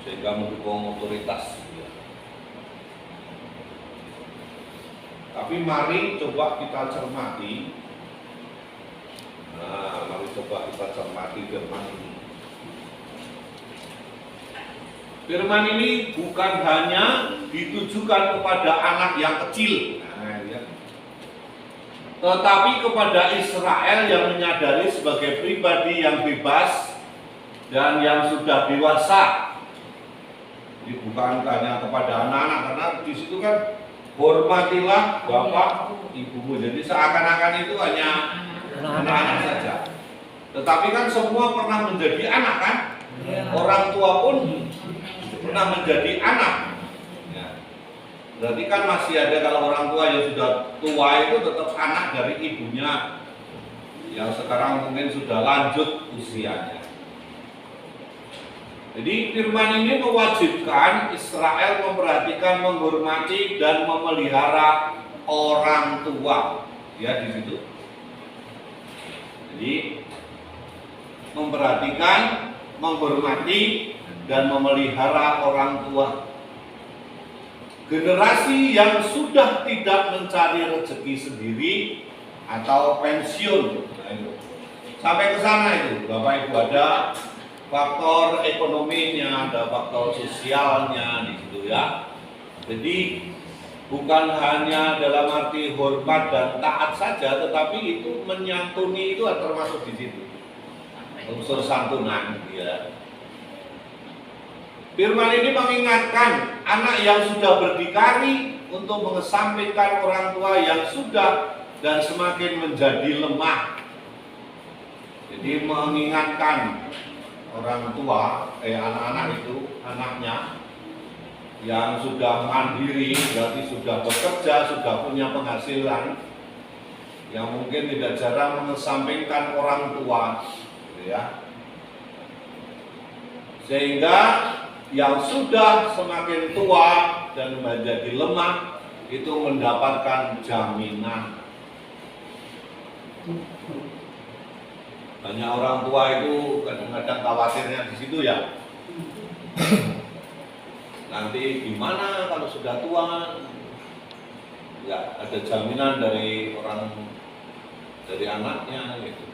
sehingga mendukung otoritas. Tapi mari coba kita cermati. Nah, mari coba kita cermati firman ini. Firman ini bukan hanya ditujukan kepada anak yang kecil, tetapi kepada Israel yang menyadari sebagai pribadi yang bebas dan yang sudah dewasa. Jadi bukan hanya kepada anak-anak, karena di situ kan hormatilah bapak ibumu. Jadi seakan-akan itu hanya anak-anak saja. Tetapi kan semua pernah menjadi anak kan? Orang tua pun pernah menjadi anak. Ya. Berarti kan masih ada, kalau orang tua yang sudah tua itu tetap anak dari ibunya yang sekarang mungkin sudah lanjut usianya. Jadi firman ini mewajibkan Israel memperhatikan, menghormati dan memelihara orang tua. Ya, di situ. Jadi memperhatikan, menghormati dan memelihara orang tua. Generasi yang sudah tidak mencari rezeki sendiri atau pensiun. Sampai ke sana itu, Bapak Ibu, ada faktor ekonominya, ada faktor sosialnya di situ ya. Jadi bukan hanya dalam arti hormat dan taat saja, tetapi itu menyantuni itu termasuk di situ. Unsur santunan ya. Firman ini mengingatkan anak yang sudah berdikari untuk mengesampingkan orang tua yang sudah dan semakin menjadi lemah. Jadi mengingatkan orang tua, anak-anak itu, anaknya yang sudah mandiri, berarti sudah bekerja, sudah punya penghasilan, yang mungkin tidak jarang mengesampingkan orang tua, gitu ya. Sehingga yang sudah semakin tua dan menjadi lemah itu mendapatkan jaminan. Banyak orang tua itu kadang-kadang khawatirnya di situ ya. Nanti gimana kalau sudah tua? Ya, ada jaminan dari anaknya gitu.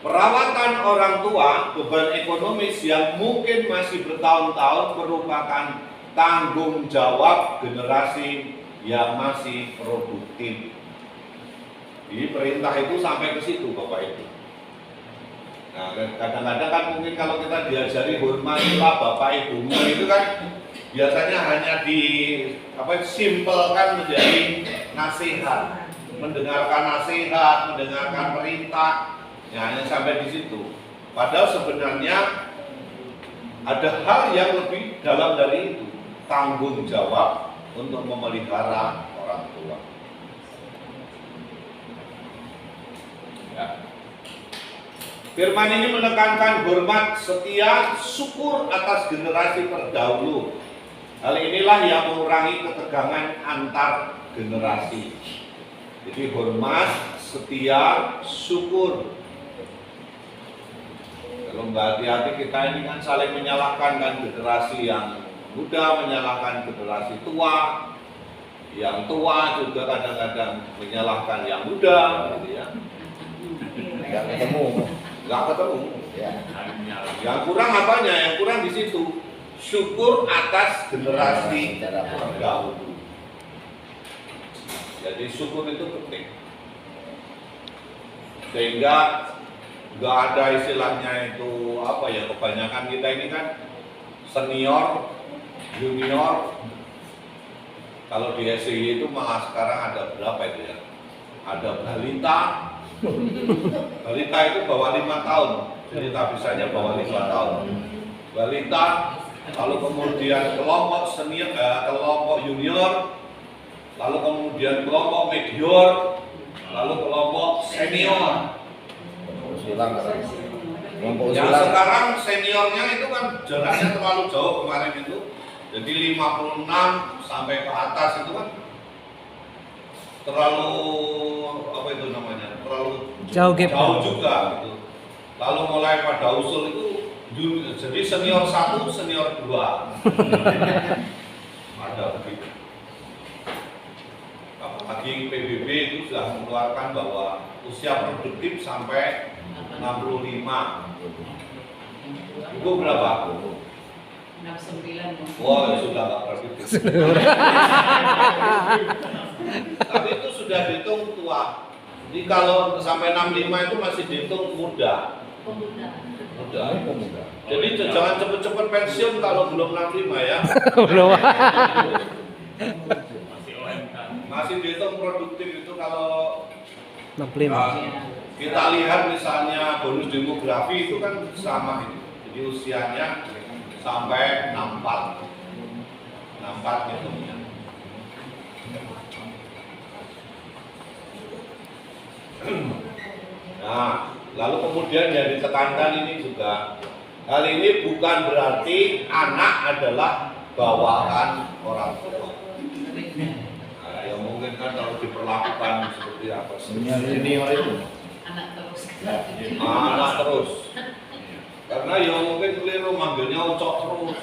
Perawatan orang tua, beban ekonomis yang mungkin masih bertahun-tahun merupakan tanggung jawab generasi yang masih produktif. Jadi perintah itu sampai ke situ, Bapak Ibu. Nah, kadang-kadang kan mungkin kalau kita diajari hormatilah bapak ibumu itu kan biasanya hanya simpelkan menjadi nasihat, mendengarkan nasihat, mendengarkan perintah, ya hanya sampai di situ. Padahal sebenarnya ada hal yang lebih dalam dari itu, tanggung jawab untuk memelihara orang tua. Ya. Firman ini menekankan hormat, setia, syukur atas generasi terdahulu. Hal inilah yang mengurangi ketegangan antar generasi. Jadi hormat, setia, syukur. Kalau nggak hati-hati kita ini kan saling menyalahkan kan, generasi yang muda menyalahkan generasi tua, yang tua juga kadang-kadang menyalahkan yang muda, gitu ya. Nggak ketemu ya. Yang kurang apanya? Yang kurang di situ syukur atas generasi terdahulu. Jadi syukur itu penting, sehingga nggak ada istilahnya itu apa ya, kebanyakan kita ini kan senior, junior. Kalau di SI itu malah sekarang ada berapa itu ya? Ada balita. Balita itu bawah 5 tahun, jadi tak bisanya bawah 5 tahun. Balita, lalu kemudian kelompok senior, kelompok junior, lalu kemudian kelompok medior, lalu kelompok senior. Yang sekarang seniornya itu kan jaraknya terlalu jauh kemarin itu, jadi 56 sampai ke atas itu kan terlalu apa itu namanya, terlalu jauh juga gitu. Lalu mulai pada usul itu Jadi senior 1, senior 2. Ada begitu. Apalagi PBB itu sudah mengeluarkan bahwa usia produktif sampai 65. Itu berapa? 69. Oh, ya sudah nggak produktif. Tapi itu sudah dihitung tua. Jadi kalau sampai 65 itu masih dihitung muda. Muda. Jadi jangan cepet-cepet pensiun kalau belum 65 ya. Belum. Masih dihitung produktif itu kalau 65. kita lihat misalnya bonus demografi itu kan sama itu. Jadi usianya sampai 64. 64 hitungnya. Nah, lalu kemudian yang ditekankan ini juga, hal ini bukan berarti anak adalah bawaan orang tua. Nah, yang mungkin kan kalau diperlakukan seperti apa senior itu Anak terus. anak terus. Karena ya mungkin keliru manggilnya ucok terus.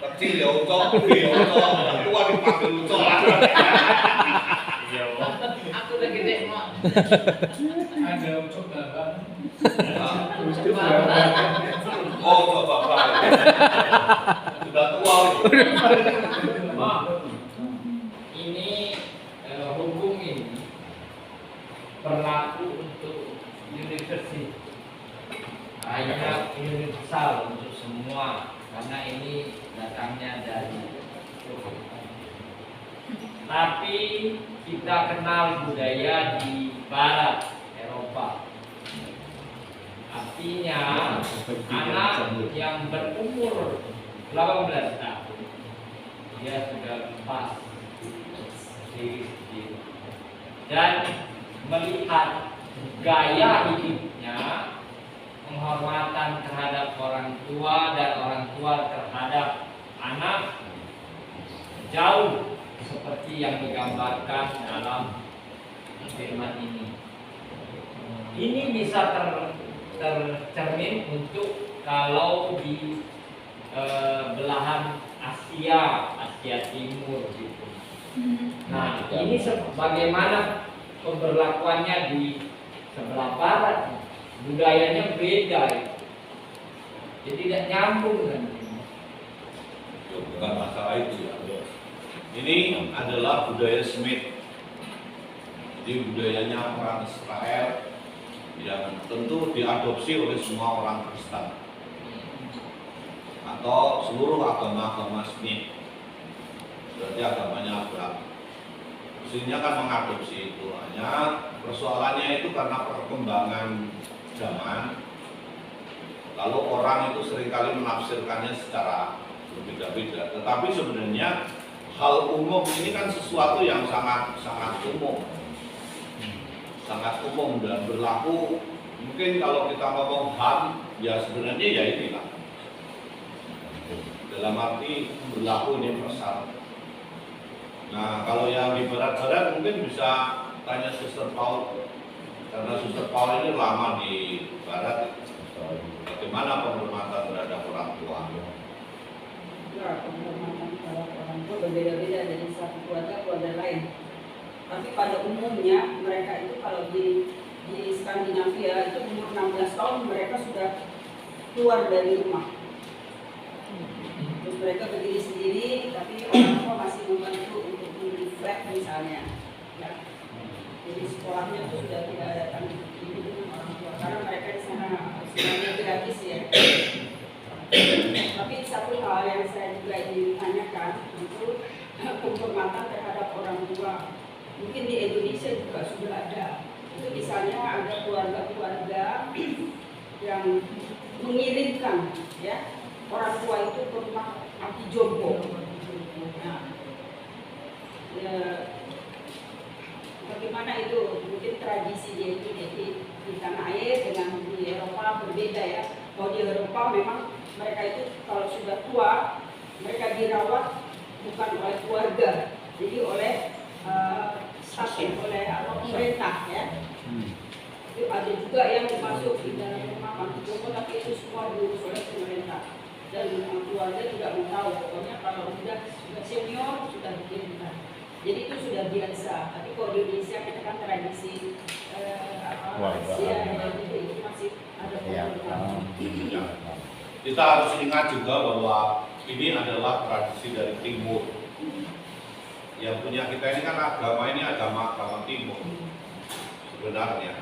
Kecil ya ucok, gede ya ucok, tua dipanggil ucok. Aku udah gede mak. Ada ucap bapak. Oh, bapak. Sudah tua. Mak, ini hukum ini berlaku untuk universitas. Hanya universal untuk semua karena ini datangnya dari hukum. Tapi kita kenal budaya di barat Eropa. Artinya anak yang berumur 18 tahun dia sudah pas dan melihat gaya hidupnya, penghormatan terhadap orang tua dan orang tua terhadap anak jauh seperti yang digambarkan dalam firman ini. Ini bisa tercermin untuk kalau di belahan Asia Timur gitu. Nah, ini bagaimana pemberlakuannya di sebelah barat? Budayanya beda, jadi tidak nyambung kan? Bukan masalah itu ya. Ini adalah budaya Semit. Jadi budayanya orang Israel yang tentu diadopsi oleh semua orang Kristen atau seluruh agama-agama Semit. Berarti agamanya Abraham. Mestinya kan mengadopsi itu, hanya persoalannya itu karena perkembangan zaman. Lalu orang itu seringkali menafsirkannya secara berbeda-beda. Tetapi sebenarnya hal umum ini kan sesuatu yang sangat umum, sangat umum dan berlaku. Mungkin kalau kita ngomong HAM, ya sebenarnya ya inilah. Dalam arti berlaku universal. Nah, kalau yang di barat-barat mungkin bisa tanya Suster Paul, karena Suster Paul ini lama di barat. Bagaimana penghormatan terhadap orang tua? Ya, penghormatan terhadap orang tua berbeda-beda dari satu keluarga lain. Tapi pada umumnya mereka itu kalau di Skandinavia itu umur 16 tahun mereka sudah keluar dari rumah. Terus mereka berdiri sendiri, tapi orang tua masih membantu untuk membeli flat misalnya. Ya. Jadi sekolahnya itu sudah tidak datang dengan orang tua karena mereka di sana semuanya gratis ya. Tapi satu hal yang saya juga ingin tanyakan itu penghormatan terhadap orang tua. Mungkin di Indonesia juga sudah ada. Itu misalnya ada keluarga-keluarga yang mengirimkan ya orang tua itu ke rumah anti jompo. Nah, ya, bagaimana itu? Mungkin tradisi dia itu jadi di tanah air dengan di Eropa berbeda ya. Kalau di Eropa memang mereka itu kalau sudah tua mereka dirawat bukan oleh keluarga, jadi oleh staff, oleh pemerintah ya. Itu ada juga yang masuk di dalam rumah mantu jompo, tapi itu semua diurus oleh pemerintah. Dan keluarga tidak mau tahu, pokoknya kalau sudah senior sudah dikirimkan. Jadi itu sudah biasa. Tapi kalau di Indonesia kita kan tradisi Asia dan itu masih ada perubahan. Kita harus ingat juga bahwa ini adalah tradisi dari Timur. Yang punya kita ini kan agama ini agama Timur sebenarnya.